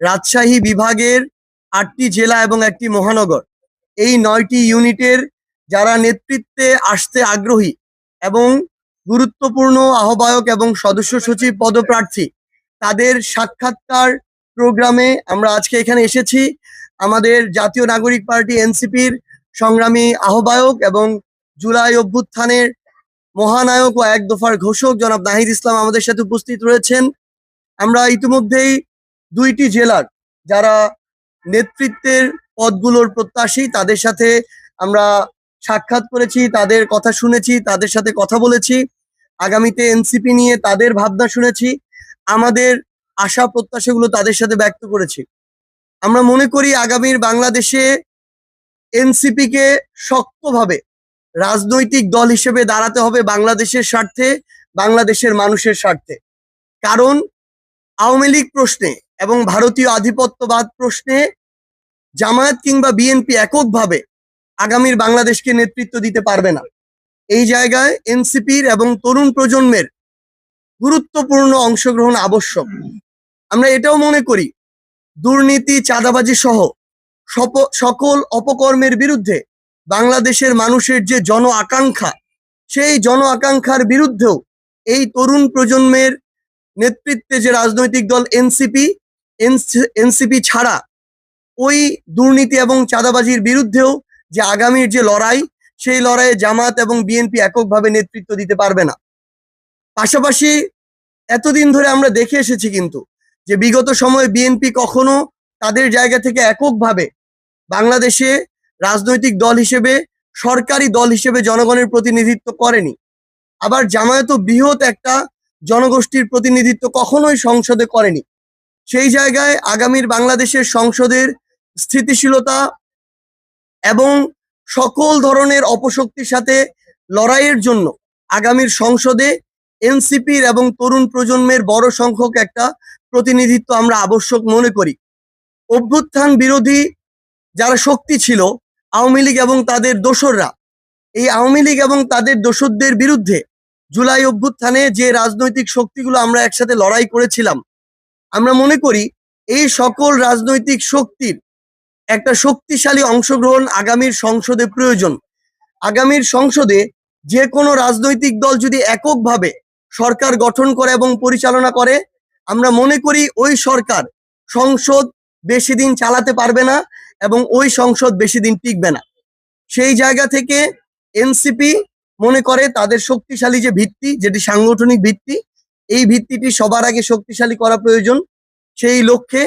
রাজশাহী বিভাগের ৮টি জেলা এবং একটি মহানগর, এই ৯টি ইউনিটের যারা নেতৃত্বে আসতে আগ্রহী এবং গুরুত্বপূর্ণ আহ্বায়ক এবং সদস্য সচিব পদপ্রার্থী, তাদের সাক্ষাৎকার প্রোগ্রামে আমরা আজকে এখানে এসেছি। আমাদের জাতীয় নাগরিক পার্টি এনসিপির সংগ্রামী আহ্বায়ক এবং জুলাই অভ্যুত্থানের মহানায়ক ও এক দফার ঘোষক জনাব নাহিদ ইসলাম আমাদের সাথে উপস্থিত রয়েছেন। আমরা ইতিমধ্যেই ২টি জেলার যারা নেতৃত্বের পদগুলোর প্রত্যাশী তাদের সাথে আমরা সাক্ষাৎ করেছি, তাদের কথা শুনেছি, তাদের সাথে কথা বলেছি, আগামীতে এনসিপি নিয়ে তাদের ভাবনা শুনেছি, আমাদের আশা প্রত্যাশাগুলো তাদের সাথে ব্যক্ত করেছি। আমরা মনে করি আগামীর বাংলাদেশে এনসিপি কে শক্তভাবে রাজনৈতিক দল হিসেবে দাঁড়াতে হবে বাংলাদেশের স্বার্থে, বাংলাদেশের মানুষের স্বার্থে। কারণ আওয়ামী লীগ প্রশ্নে এবং ভারতীয় আধিপত্যবাদ প্রশ্নে জামায়াত কিংবা বিএনপি এককভাবে আগামীর বাংলাদেশকে নেতৃত্ব দিতে পারবে না। এই জায়গায় এনসিপির এবং তরুণ প্রজন্মের গুরুত্বপূর্ণ অংশগ্রহণ আবশ্যক। আমরা এটাও মনে করি দুর্নীতি, চাঁদাবাজি সহ সকল অপকর্মের বিরুদ্ধে বাংলাদেশের মানুষের যে জন আকাঙ্ক্ষা, সেই জন আকাঙ্ক্ষার বিরুদ্ধেও এই তরুণ প্রজন্মের নেতৃত্বে যে রাজনৈতিক দল এনসিপি ছাড়া ওই দুর্নীতি এবং চাঁদাবাজির বিরুদ্ধেও যে আগামীর যে লড়াই, সেই লড়াইয়ে জামাত এবং বিএনপি এককভাবে নেতৃত্ব দিতে পারবে না। পাশাপাশি এতদিন ধরে আমরা দেখে এসেছি কিন্তু যে বিগত সময়ে বিএনপি কখনো তাদের জায়গা থেকে এককভাবে বাংলাদেশে রাজনৈতিক দল হিসেবে, সরকারি দল হিসেবে জনগণের প্রতিনিধিত্ব করেনি। আবার জামায়াতও বৃহৎ একটা জনগোষ্ঠীর প্রতিনিধিত্ব কখনোই সংসদে করেনি। সেই জায়গায় আগামীর বাংলাদেশের সংসদের স্থিতিশীলতা এবং সকল ধরনের অপশক্তির সাথে লড়াইয়ের জন্য আগামীর সংসদে এনসিপির এবং তরুণ প্রজন্মের বড় সংখ্যক একটা প্রতিনিধিত্ব আমরা আবশ্যক মনে করি। অভ্যুত্থান বিরোধী যারা শক্তি ছিল আওয়ামী লীগ এবং তাদের দোসররা, এই আওয়ামী লীগ এবং তাদের দোসরদের বিরুদ্ধে জুলাই অভ্যুত্থানে যে রাজনৈতিক শক্তিগুলো আমরা একসাথে লড়াই করেছিলাম, আমরা মনে করি এই সকল রাজনৈতিক শক্তির একটা শক্তিশালী অংশগ্রহণ আগামীর সংসদে প্রয়োজন। আগামীর সংসদে যে কোনো রাজনৈতিক দল যদি এককভাবে সরকার গঠন করে এবং পরিচালনা করে, আমরা মনে করি ওই সরকার সংসদ বেশি দিন চালাতে পারবে না এবং ওই সংসদ বেশি দিন টিকবে না। সেই জায়গা থেকে এনসিপি মনে করে তাদের শক্তিশালী যে ভিত্তি, যেটি সাংগঠনিক ভিত্তি, এই ভিত্তিটি সবার আগে শক্তিশালী করা প্রয়োজন। সেই লক্ষ্যে